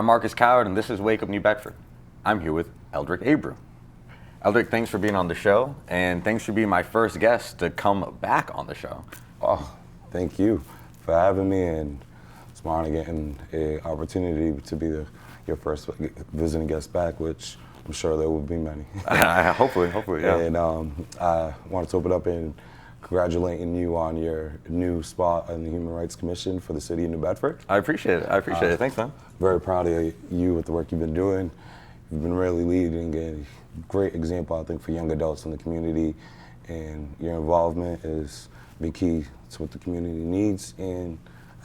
I'm Marcus Coward, and this is Wake Up New Bedford. I'm here with Eldric Abreau. Eldric, thanks for being on the show, and thanks for being my first guest to come back on the show. Oh, thank you for having me, and it's my honor getting an opportunity to be your first visiting guest back, which I'm sure there will be many. Hopefully, yeah. And I wanted to open up and congratulating you on your new spot on the Human Rights Commission for the city of New Bedford. I appreciate it. Thanks, man. Very proud of you with the work you've been doing. You've been really leading a great example, I think, for young adults in the community, and your involvement is been key to what the community needs, and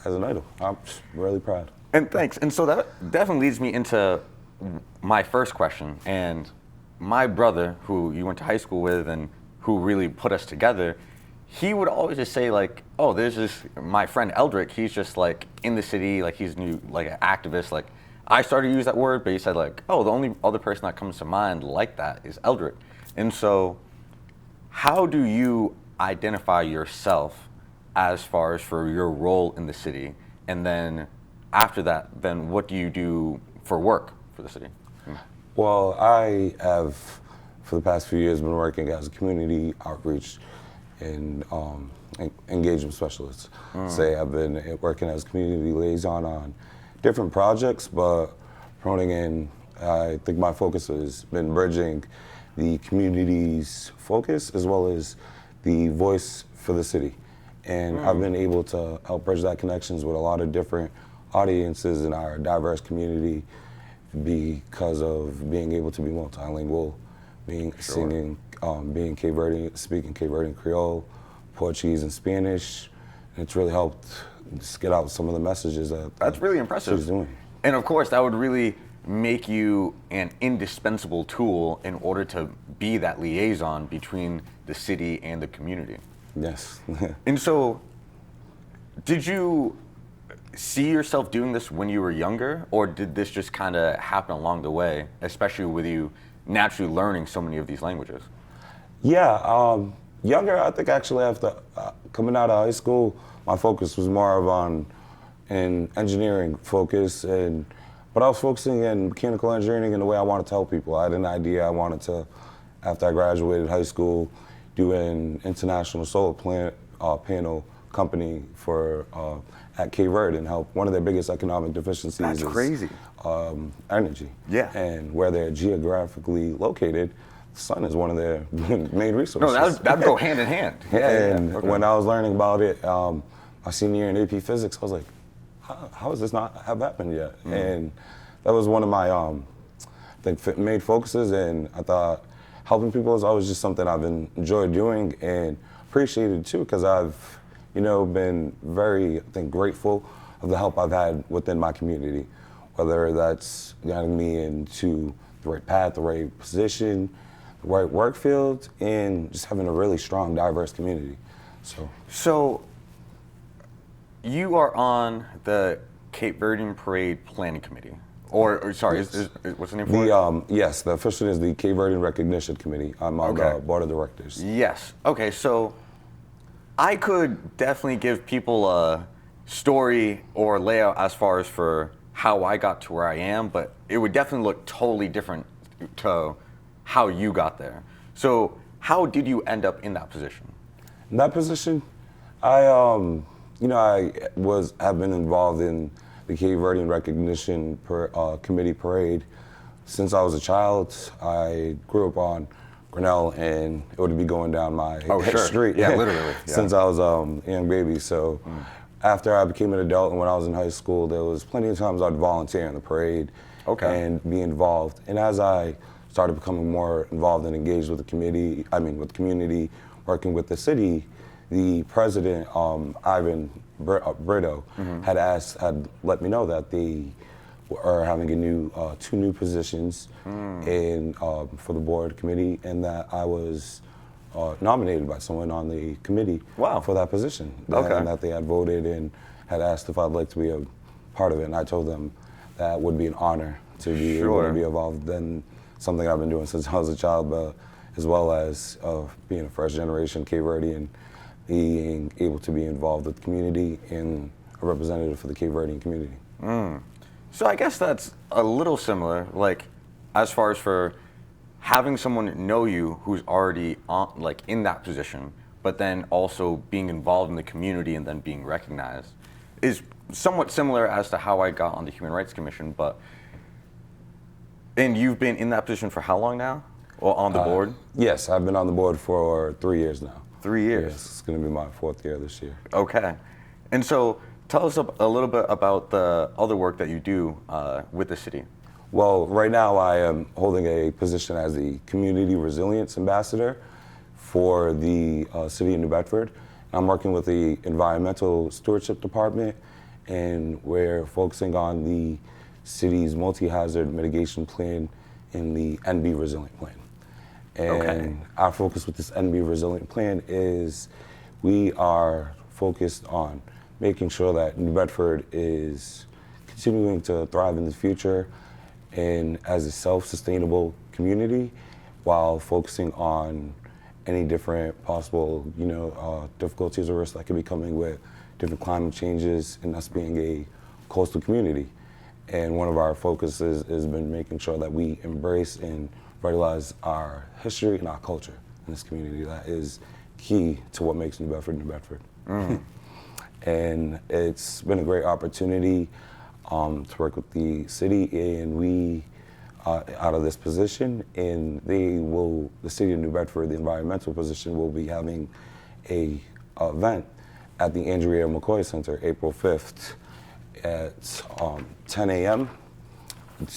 as an idol, I'm really proud. And thanks. And so that definitely leads me into my first question. And my brother, who you went to high school with and who really put us together, he would always just say, like, oh, there's this, my friend Eldric, he's just like in the city, like he's new, like an activist. Like, I started to use that word, but he said, like, oh, the only other person that comes to mind like that is Eldric. And so how do you identify yourself as far as for your role in the city? And then after that, then what do you do for work for the city? Well, I have, for the past few years, been working as a community outreach and engagement specialist. Say I've been working as a community liaison on different projects, but promoting in, I think my focus has been bridging the community's focus as well as the voice for the city. And I've been able to help bridge that connections with a lot of different audiences in our diverse community because of being able to be multilingual, singing, being Cape Verdean, speaking Cape Verdean Creole, Portuguese, and Spanish. And it's really helped just get out some of the messages that's really impressive. She's doing. And of course, that would really make you an indispensable tool in order to be that liaison between the city and the community. Yes. And so, did you see yourself doing this when you were younger, or did this just kind of happen along the way, especially with you naturally learning so many of these languages? Yeah, younger, I think actually after coming out of high school, my focus was more of on an engineering focus, but I was focusing in mechanical engineering in the way I wanted to help people. I had an idea I wanted to, after I graduated high school, do an international solar panel company for at Cape Verdean and help. One of their biggest economic deficiencies That's is crazy. Energy. Yeah. And where they're geographically located, the sun is one of their main resources. No, that'd go hand in hand. And Okay. when I was learning about it, my senior year in AP Physics, I was like, how has this not have happened yet? And that was one of my I think main focuses, and I thought helping people is always just something I've enjoyed doing and appreciated too, because I've been very, I think, grateful of the help I've had within my community, whether that's getting me into the right path, the right position, the right work field, and just having a really strong, diverse community. So you are on the Cape Verdean Parade Planning Committee, or sorry, Yes. what's the name for it? Yes, the official is the Cape Verdean Recognition Committee. I'm on the board of directors. Yes. Okay, so I could definitely give people a story or layout as far as for how I got to where I am, but it would definitely look totally different to how you got there. So how did you end up in that position? In that position, I have been involved in the Cape Verdean Recognition Committee Parade since I was a child. I grew up on Grinnell, and it would be going down my street. Yeah, literally. Since I was a young baby. So after I became an adult and when I was in high school, there was plenty of times I'd volunteer in the parade and be involved. And as I started becoming more involved and engaged with the community, working with the city, the president, Abreu, had let me know that they are having two new positions for the board committee, and that I was nominated by someone on the committee for that position. And that they had voted and had asked if I'd like to be a part of it, and I told them that would be an honor to be able to be involved in something I've been doing since I was a child, but as well as being a first generation Cape Verdean, being able to be involved with the community and a representative for the Cape Verdean community. So I guess that's a little similar, like as far as for having someone know you who's already on, like in that position, but then also being involved in the community and then being recognized is somewhat similar as to how I got on the Human Rights Commission. But and you've been in that position for how long now? Or on the board? Yes, I've been on the board for 3 years now. 3 years. Yes, it's going to be my 4th year this year. Okay. And so tell us a little bit about the other work that you do with the city. Well, right now I am holding a position as the Community Resilience Ambassador for the city of New Bedford. I'm working with the Environmental Stewardship Department, and we're focusing on the city's multi-hazard mitigation plan and the NB Resilient Plan. And our focus with this NB Resilient Plan is we are focused on making sure that New Bedford is continuing to thrive in the future and as a self-sustainable community while focusing on any different possible, difficulties or risks that could be coming with different climate changes and us being a coastal community. And one of our focuses has been making sure that we embrace and vitalize our history and our culture in this community. That is key to what makes New Bedford New Bedford. And it's been a great opportunity to work with the city, and we out of this position, and the city of New Bedford, the environmental position, will be having a event at the Andrea McCoy Center April 5th at 10 a.m.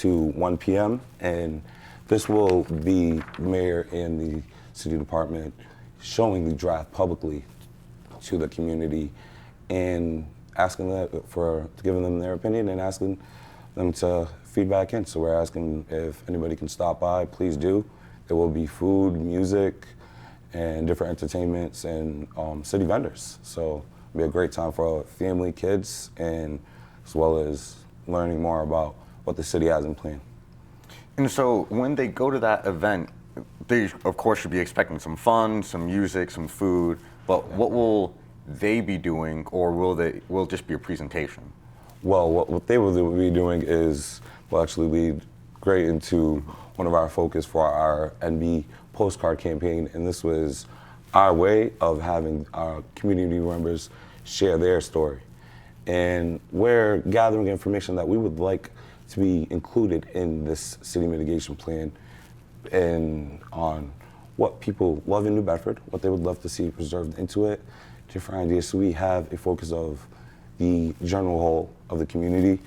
to 1 p.m. And this will be the mayor and the city department showing the draft publicly to the community and asking them giving them their opinion and asking them to feedback in. So we're asking if anybody can stop by, please do. There will be food, music, and different entertainments and city vendors. So it'll be a great time for family, kids, and as well as learning more about what the city has in plan. And so when they go to that event, they of course should be expecting some fun, some music, some food, but what will they be doing, or will it just be a presentation? Well, what they will be doing is will actually lead great into one of our focus for our NB postcard campaign, and this was our way of having our community members share their story. And we're gathering information that we would like to be included in this city mitigation plan and on what people love in New Bedford, what they would love to see preserved into it, different ideas. So we have a focus of the general whole of the community,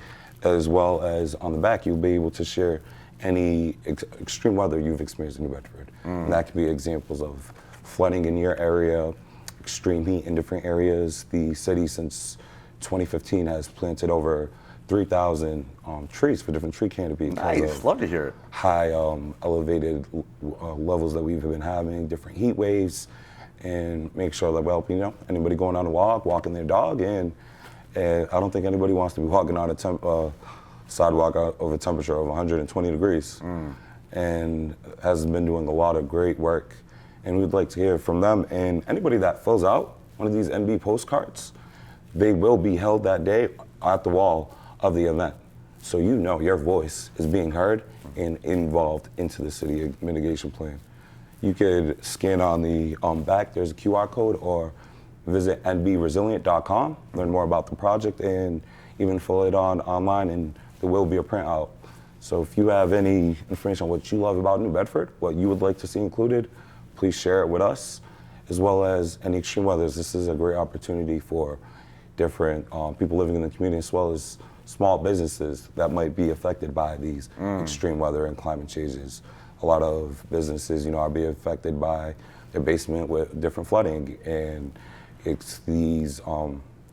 as well as on the back, you'll be able to share any extreme weather you've experienced in New Bedford. And that could be examples of flooding in your area, extreme heat in different areas. The city since 2015 has planted over 3,000 trees for different tree canopies. Nice, love to hear it. High elevated levels that we've been having, different heat waves, and make sure that, anybody going on a walk, walking their dog, and I don't think anybody wants to be walking on a sidewalk of a temperature of 120 degrees. And has been doing a lot of great work, and we'd like to hear from them. And anybody that fills out one of these NB postcards, they will be held that day at the wall of the event. So your voice is being heard and involved into the city mitigation plan. You could scan on the back, there's a QR code, or visit nbresilient.com, learn more about the project, and even fill it online, and there will be a printout. So if you have any information on what you love about New Bedford, what you would like to see included, please share it with us, as well as any extreme weathers. This is a great opportunity for different people living in the community, as well as small businesses that might be affected by these extreme weather and climate changes. A lot of businesses, are being affected by their basement with different flooding, and it's these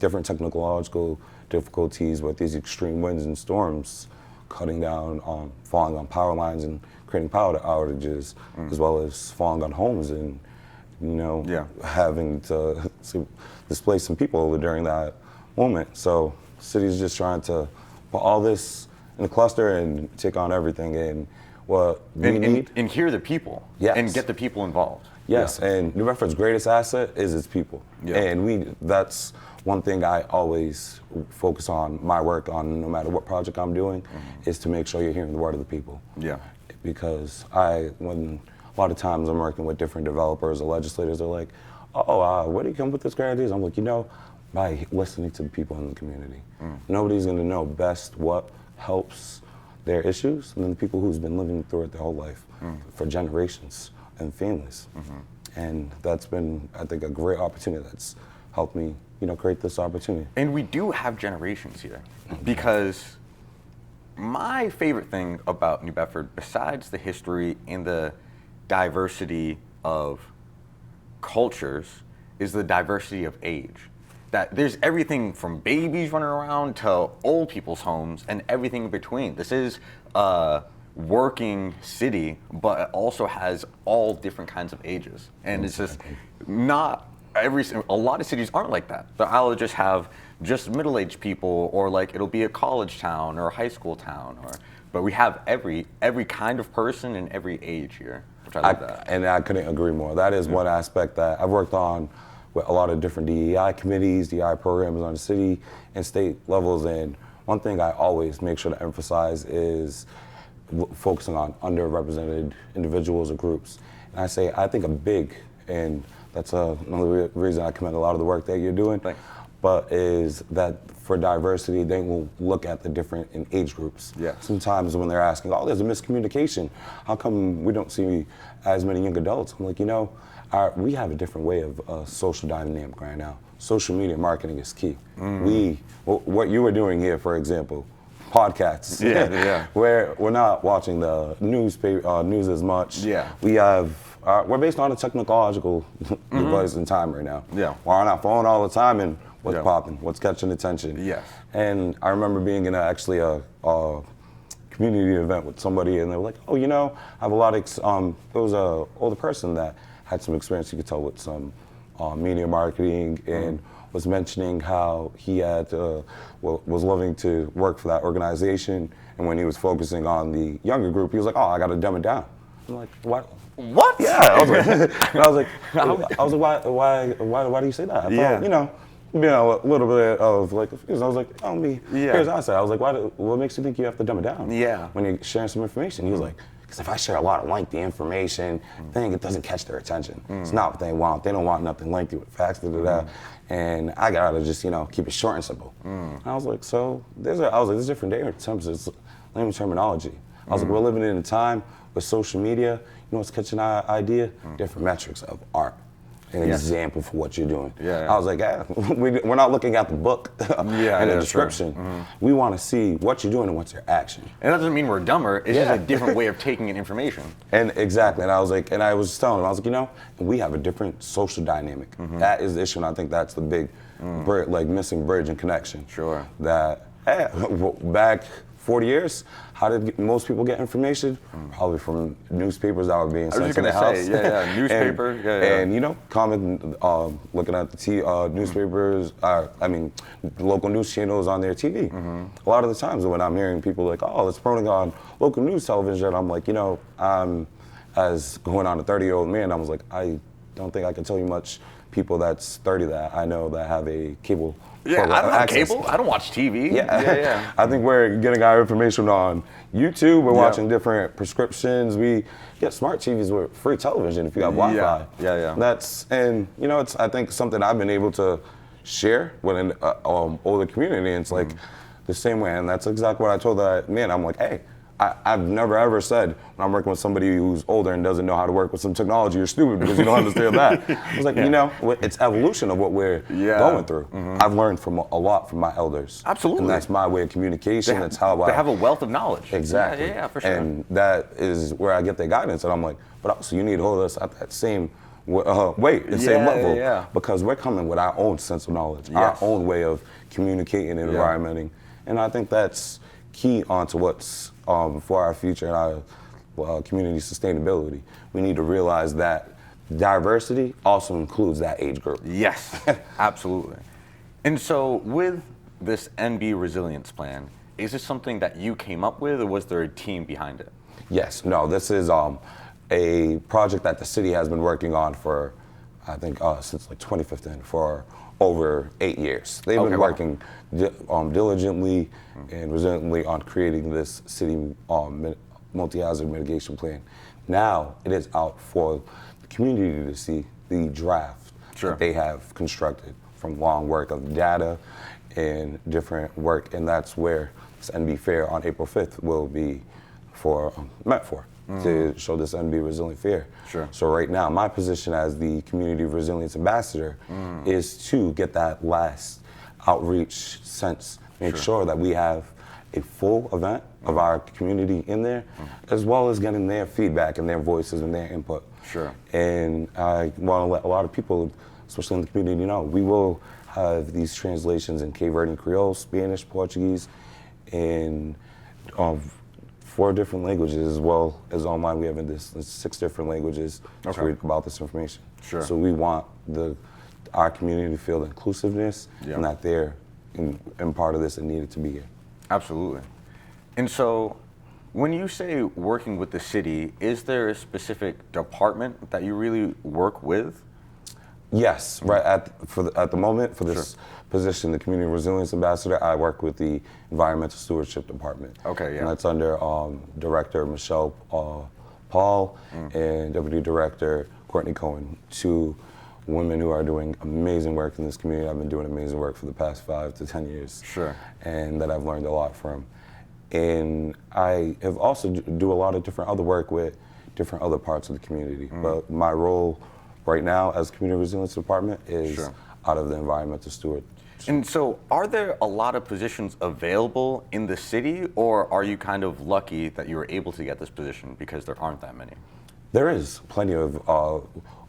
different technological difficulties with these extreme winds and storms cutting down, falling on power lines and creating power outages, as well as falling on homes and, having to displace some people during that moment. So the city's just trying to put all this in a cluster and take on everything. And what we need... And hear the people. Yes. And get the people involved. Yes, and New Bedford's greatest asset is its people. Yeah. And that's one thing I always focus on my work on, no matter what project I'm doing, is to make sure you're hearing the word of the people. Yeah. Because when a lot of times I'm working with different developers or legislators, they're like, where do you come with this great ideas? I'm like, by listening to the people in the community. Nobody's gonna know best what helps their issues than the people who's been living through it their whole life for generations and families. And that's been, I think, a great opportunity that's helped me, create this opportunity. And we do have generations here, because my favorite thing about New Bedford, besides the history and the diversity of cultures, is the diversity of age. That there's everything from babies running around to old people's homes and everything in between. This is a working city, but it also has all different kinds of ages. And it's just not a lot of cities aren't like that. I'll just have just middle-aged people, or like it'll be a college town or a high school town, but we have every kind of person in every age here, which I love that. And I couldn't agree more. That is one aspect that I've worked on with a lot of different DEI committees, DEI programs on the city and state levels, and one thing I always make sure to emphasize is focusing on underrepresented individuals or groups. And I think a big, and that's another reason I commend a lot of the work that you're doing, but is that for diversity, they will look at the different in age groups. Yeah. Sometimes when they're asking, there's a miscommunication, how come we don't see as many young adults? I'm like, we have a different way of social dynamic right now. Social media marketing is key. What you were doing here, for example, podcasts. Where we're not watching the news as much. Yeah. We're based on a technological device and time right now. Yeah. We're on our phone all the time, and what's popping, what's catching attention. Yes. And I remember being in a community event with somebody, and they were like, I have a lot of, there was a older person that had some experience, you could tell, with some media marketing, and was mentioning how he had was loving to work for that organization, and when he was focusing on the younger group, he was like, I got to dumb it down. I'm like, what? What? Yeah, I was like, why do you say that? I thought, a little bit of like, I was like, here's what I said. I was like, what makes you think you have to dumb it down? Yeah. When you're sharing some information, he was like, because if I share a lot of lengthy information, then it doesn't catch their attention. It's not what they want. They don't want nothing lengthy with facts, and I gotta just, keep it short and simple. And I was like, there's different day in terms of language terminology. I was like, we're living in a time with social media, what's catching our idea? Different metrics of art. An example for what you're doing. I was like, we're not looking at the book and the description. We want to see what you're doing and what's your action. And that doesn't mean we're dumber. It's just a different way of taking in information. And exactly. And I was like, I was telling him, I was like, we have a different social dynamic. That is the issue, and I think that's the big, missing bridge and connection. Sure. That back 40 years, how did most people get information? Probably from newspapers that were being sent to the house. Newspaper. And looking at the newspapers, local news channels on their TV. A lot of the times when I'm hearing people like, let's promote on local news television, I'm like, as going on a 30-year-old man, I was like, I don't think I can tell you much people that's 30 that I know that have a cable. I don't have cable. I don't watch TV. I think we're getting our information on YouTube. We're watching different prescriptions. We get smart TVs with free television if you have Wi-Fi. It's I think something I've been able to share with an older community. And it's like the same way, and that's exactly what I told that man. I'm like, hey, I've never ever said when I'm working with somebody who's older and doesn't know how to work with some technology, you're stupid because you don't understand that. I was like, it's evolution of what we're going through. I've learned a lot from my elders. Absolutely. And that's my way of communication. That's how they have a wealth of knowledge. Exactly. Yeah, for sure. And that is where I get their guidance. And I'm like, but also you need to hold us at that same weight, the same level. Because we're coming with our own sense of knowledge, our own way of communicating and environmenting. And I think that's key onto what's for our future and our community sustainability. We need to realize that diversity also includes that age group. Yes, absolutely. And so with this NB Resilience Plan, is this something that you came up with, or was there a team behind it? Yes, no, this is a project that the city has been working on for, I think, since 2015, for over 8 years. They've been working diligently and resiliently on creating this city multi-hazard mitigation plan. Now it is out for the community to see the draft that they have constructed from long work of data and different work, and that's where this NB Fair on April 5th will be meant for, to show this NB Resilient Fair. So right now, my position as the Community Resilience Ambassador is to get that last outreach sense, make sure that we have a full event of our community in there, as well as getting their feedback and their voices and their input. And I want to let a lot of people, especially in the community, know we will have these translations in Cape Verdean Creole, Spanish, Portuguese, and 4 different languages, as well as online. We have 6 different languages to read about this information. So we want our community to feel the inclusiveness and that they're in part of this and needed to be here. Absolutely. And so when you say working with the city, is there a specific department that you really work with? Yes, right at the moment for this position, the Community Resilience Ambassador, I work with the Environmental Stewardship Department. And that's under Director Michelle Paul and Deputy Director Courtney Cohen, 2 women who are doing amazing work in this community. I've been doing amazing work for the past 5 to 10 years. And that I've learned a lot from. And I have also do a lot of different other work with different other parts of the community. But my role right now as Community Resilience Department is out of the environmental steward. And so are there a lot of positions available in the city, or are you kind of lucky that you were able to get this position because there aren't that many? There is plenty of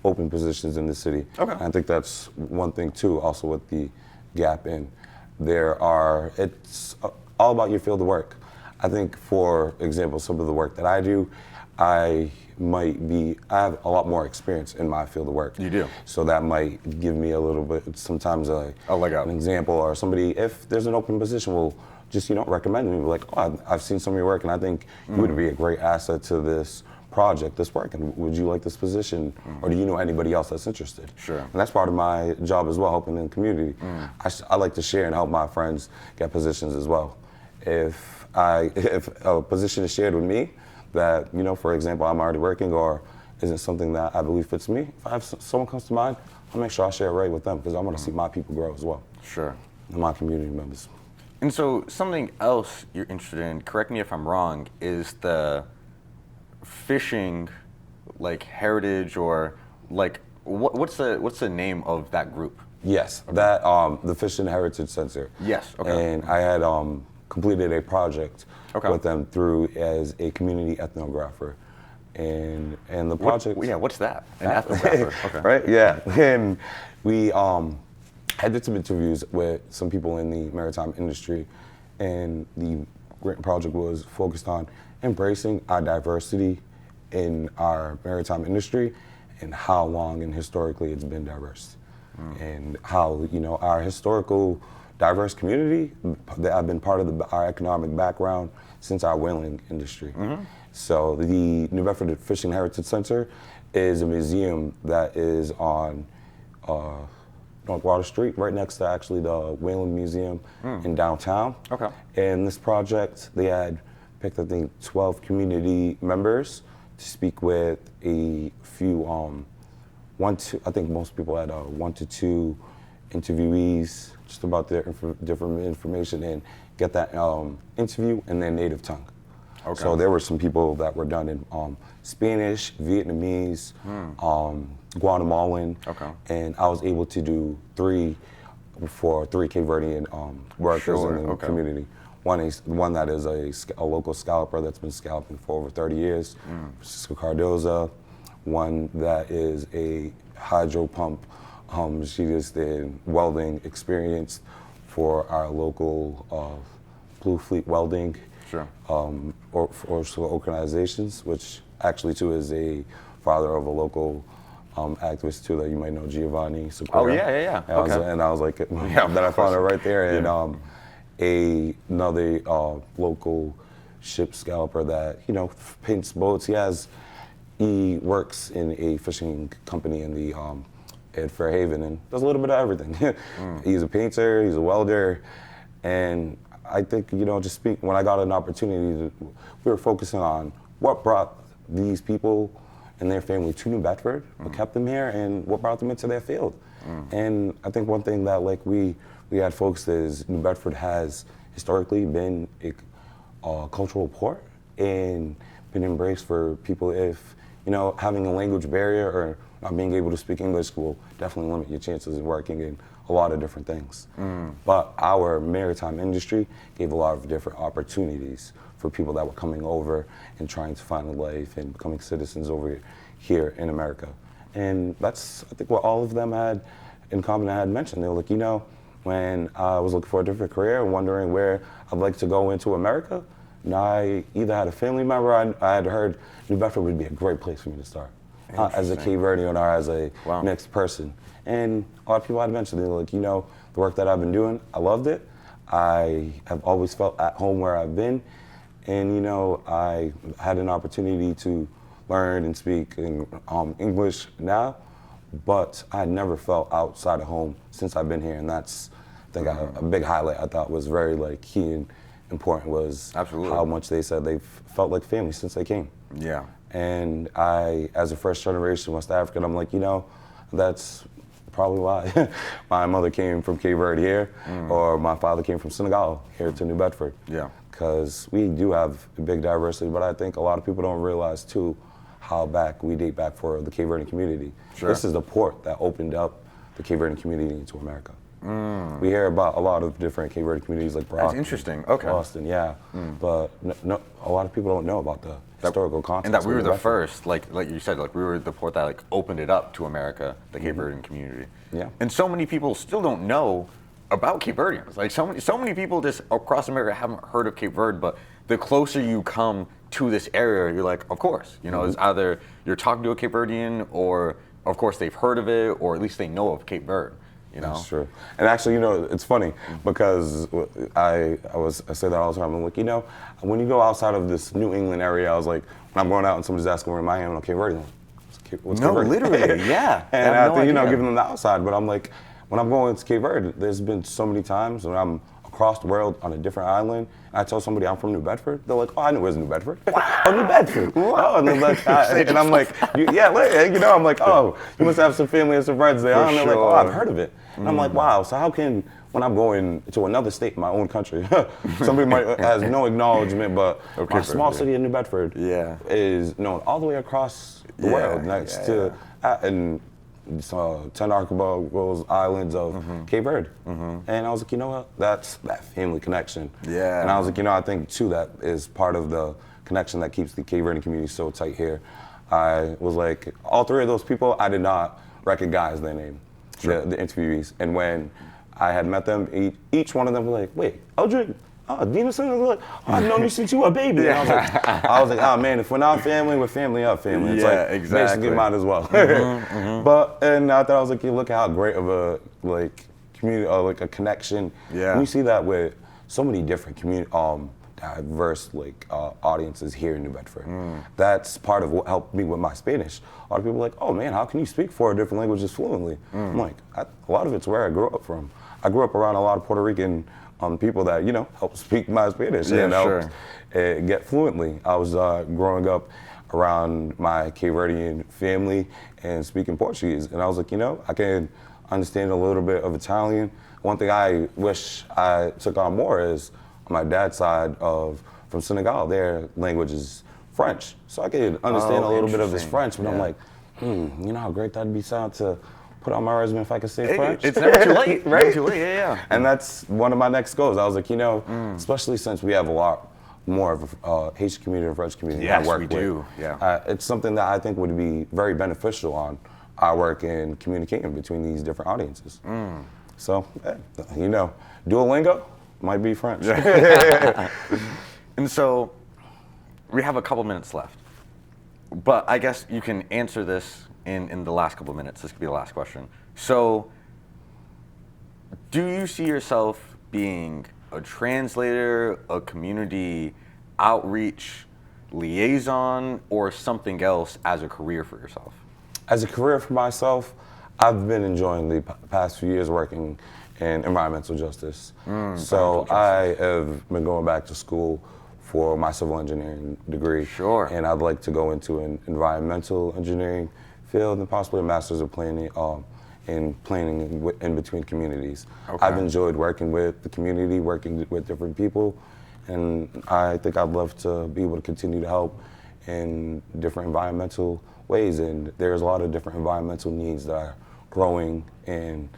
open positions in the city. I think that's one thing too, also with the gap in. It's all about your field of work. I think, for example, some of the work that I do, I have a lot more experience in my field of work. You do? So that might give me a little bit, sometimes an example, or somebody, if there's an open position, will just, recommend me, like, oh, I've seen some of your work and I think you would be a great asset to this project, this work, and would you like this position, or do you know anybody else that's interested? And that's part of my job as well, helping in the community. I like to share and help my friends get positions as well. If a position is shared with me that, for example, I'm already working or isn't something that I believe fits me, if someone comes to mind, I'll make sure I share it right with them, because I want to see my people grow as well. And my community members. And so something else you're interested in, correct me if I'm wrong, is the fishing, heritage, or what's the name of that group? Yes, that the Fishing Heritage Center. And I had completed a project with them through as a community ethnographer, and the project. What's that? An ethnographer. Right. And we I did some interviews with some people in the maritime industry, and the project was focused on embracing our diversity in our maritime industry and how long and historically it's been diverse. And how, our historical diverse community that have been part of our economic background since our whaling industry. So the New Bedford Fishing Heritage Center is a museum that is on North Water Street, right next to actually the Whaling Museum in downtown. And this project, they had picked, I think, 12 community members to speak with a few, I think most people had 1 to 2 interviewees just about their different information and get that interview in their native tongue. So there were some people that were done in Spanish, Vietnamese, Guatemalan, and I was able to do 3 Cape Verdean workers in the community. One that is a local scalper that's been scalping for over 30 years, Francisco Cardoza. One that is a hydro pump. She is the welding experience for our local Blue Fleet Welding or organizations, which actually too is a father of a local activist too that you might know, Giovanni Sequeira. And I was like, that I found it right there. And another local ship scalper that paints boats. He works in a fishing company in the at Fairhaven and does a little bit of everything. He's a painter, he's a welder, and I think, just speak, when I got an opportunity, we were focusing on what brought these people and their family to New Bedford, what kept them here, and what brought them into their field. And I think one thing that we had focused is New Bedford has historically been a cultural port and been embraced for people if, having a language barrier or not being able to speak English will definitely limit your chances of working in a lot of different things. But our maritime industry gave a lot of different opportunities for people that were coming over and trying to find a life and becoming citizens over here in America. And that's, I think, what all of them had in common. I had mentioned, they were like, when I was looking for a different career and wondering where I'd like to go into America, and I either had a family member, I had heard New Bedford would be a great place for me to start. As a Cape Verdean or as a mixed person. And a lot of people had mentioned, they were like, the work that I've been doing, I loved it. I have always felt at home where I've been. And, I had an opportunity to learn and speak in, English now, but I never felt outside of home since I've been here. And that's, I think, a big highlight I thought was very key and important was how much they said they felt like family since they came. Yeah. And I, as a first generation West African, I'm like, that's probably why my mother came from Cape Verde here, or my father came from Senegal here to New Bedford. Yeah. Because we do have a big diversity, but I think a lot of people don't realize too how back we date back for the Cape Verdean community. Sure. This is the port that opened up the Cape Verdean community into America. We hear about a lot of different Cape Verdean communities like Brockton. That's interesting. Okay. Boston, yeah. But no, a lot of people don't know about the historical context. And that we were the first, like you said, we were the port that opened it up to America, the Cape Verdean community. Yeah. And so many people still don't know about Cape Verdeans. So many people just across America haven't heard of Cape Verde, but the closer you come to this area, you're like, of course. It's either you're talking to a Cape Verdean, or of course they've heard of it, or at least they know of Cape Verde. That's true. And actually, it's funny because I say that all the time. I'm like, when you go outside of this New England area, I was like, when I'm going out and somebody's asking where I am, I'm Cape Verde. What's Cape Verde? Literally, yeah. And I think, giving them the outside, but I'm like, when I'm going to Cape Verde, there's been so many times when I'm across the world on a different island, and I tell somebody I'm from New Bedford, they're like, oh, I know where's New Bedford. Oh, New Bedford. Oh, and they're like, and I'm like, I'm like, oh, you must have some family and some friends there. And they're like, oh, I've heard of it. And I'm like, wow, so how can, when I'm going to another state in my own country, somebody has no acknowledgement, but my small city of New Bedford is known all the way across the world next to, and 10 archipelagos, islands of Cape Verde. And I was like, what? That's that family connection. Yeah. And I was like, I think too that is part of the connection that keeps the Cape Verdean community so tight here. I was like, all three of those people, I did not recognize their name, the interviewees. And when I had met them, each one of them was like, wait, Eldric, Demonson, oh, I've known you since you were a baby. And I was like, oh man, if we're not family, we're family of family. It's basically might as well. But, and I thought, I was like, look at how great of a community, a connection. Yeah. And we see that with so many different diverse audiences here in New Bedford. That's part of what helped me with my Spanish. A lot of people are like, oh man, how can you speak 4 different languages fluently? I'm like, a lot of it's where I grew up from. I grew up around a lot of Puerto Rican people that, help speak my Spanish and help get fluently. I was growing up around my Cape Verdean family and speaking Portuguese. And I was like, I can understand a little bit of Italian. One thing I wish I took on more is on my dad's side from Senegal, their language is French. So I could understand a little bit of his French, but I'm like, you know how great that'd be sound to put on my resume if I could say French? It's never too late, right? Never too late, yeah. And that's one of my next goals. I was like, especially since we have a lot more of a Haitian community and French community yes, I work with. Yes, we do, yeah. It's something that I think would be very beneficial on our work in communicating between these different audiences. So, Duolingo might be French. And so, we have a couple minutes left. But I guess you can answer this in the last couple of minutes. This could be the last question. So, do you see yourself being a translator, a community outreach liaison, or something else as a career for yourself? As a career for myself, I've been enjoying the past few years working in environmental justice. So I have been going back to school for my civil engineering degree. Sure. And I'd like to go into an environmental engineering field and possibly a master's of planning in planning in between communities. Okay. I've enjoyed working with the community, working with different people, and I think I'd love to be able to continue to help in different environmental ways. And there's a lot of different environmental needs that are growing and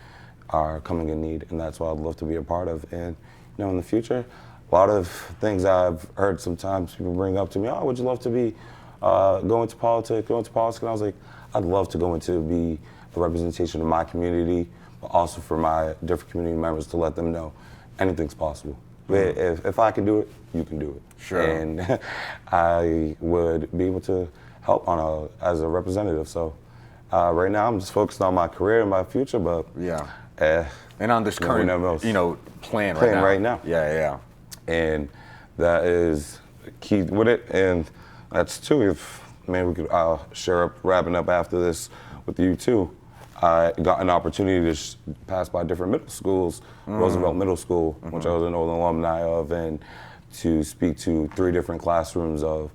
are coming in need, and that's what I'd love to be a part of. And you know, in the future, a lot of things I've heard sometimes people bring up to me, oh, would you love to be go into politics? And I was like, I'd love to go into be a representation of my community, but also for my different community members to let them know anything's possible. If I can do it, you can do it. Sure. And I would be able to help as a representative. So right now I'm just focused on my career and my future, but yeah. And on this current, plan right now. Yeah. And that is key with it. And that's too, if maybe we could share up, wrapping up after this with you too. I got an opportunity to pass by different middle schools, Roosevelt Middle School, which I was an old alumni of, and to speak to 4 different classrooms of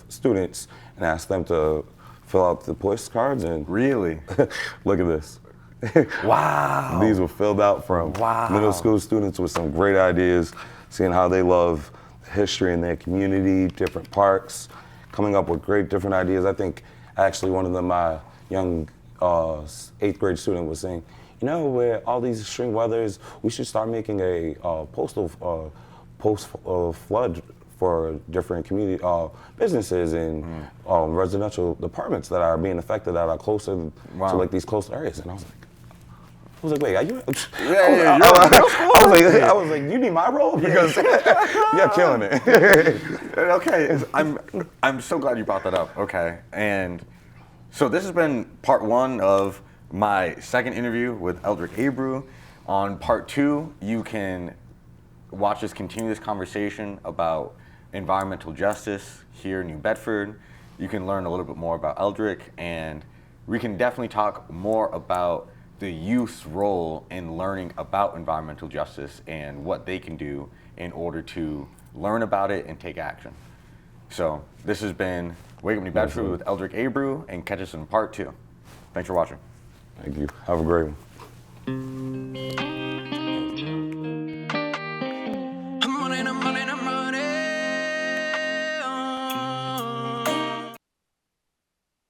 students and ask them to fill out the postcards. And really, look at this. Wow. These were filled out from middle school students with some great ideas, seeing how they love history in their community, different parks, coming up with great different ideas. I think actually one of them, my young 8th grade student was saying, you know, where all these extreme weathers, we should start making a post-flood for different community businesses and residential departments that are being affected that are closer to like these coastal areas. And I was like, wait, are you? I was like, you need my role because you're killing it. Okay, I'm so glad you brought that up. Okay, and so this has been part 1 of my second interview with Eldric Abreau. On part 2, you can watch us continue this conversation about environmental justice here in New Bedford. You can learn a little bit more about Eldric, and we can definitely talk more about the youth's role in learning about environmental justice and what they can do in order to learn about it and take action. So this has been Wake Up New Bedford with Eldric Abreau, and catch us in part 2. Thanks for watching. Thank you. Have a great one.